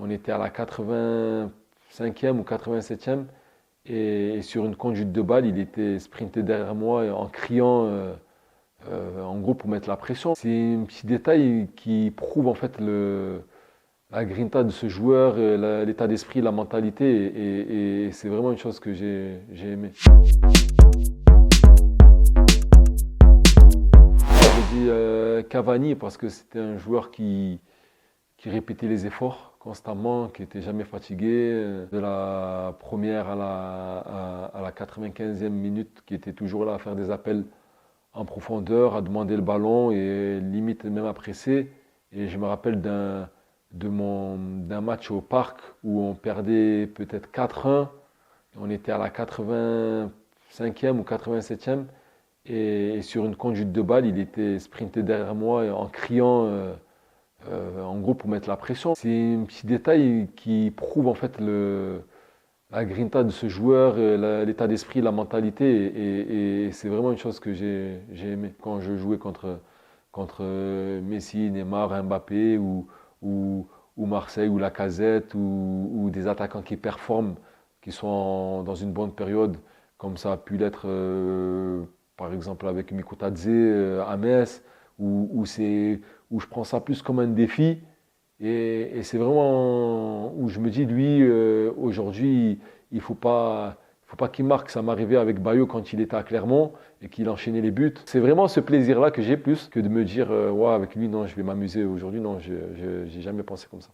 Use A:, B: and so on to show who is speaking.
A: On était à la 85e ou 87e et sur une conduite de balle, il était sprinté derrière moi en criant en gros pour mettre la pression. C'est un petit détail qui prouve en fait la grinta de ce joueur, l'état d'esprit, la mentalité et c'est vraiment une chose que j'ai aimé. J'ai dit Cavani parce que c'était un joueur qui répétait les efforts constamment, qui n'était jamais fatigué, de la première à la 95e minute, qui était toujours là à faire des appels en profondeur, à demander le ballon et limite même à presser. Et je me rappelle d'un match au parc où on perdait peut-être 4-1, on était à la 85e ou 87e, et sur une conduite de balle, il était sprinté derrière moi en criant en gros pour mettre la pression. C'est un petit détail qui prouve en fait la grinta de ce joueur, l'état d'esprit, la mentalité et c'est vraiment une chose que j'ai aimé quand je jouais contre Messi, Neymar, Mbappé ou Marseille ou Lacazette ou des attaquants qui performent, qui sont dans une bonne période comme ça a pu l'être par exemple avec Mikotadze à Metz où je prends ça plus comme un défi. Et c'est vraiment où je me dis, lui, aujourd'hui, il faut pas qu'il marque. Ça m'arrivait avec Bayo quand il était à Clermont et qu'il enchaînait les buts. C'est vraiment ce plaisir-là que j'ai plus que de me dire, ouais, avec lui, non, je vais m'amuser aujourd'hui. Non, je n'ai jamais pensé comme ça.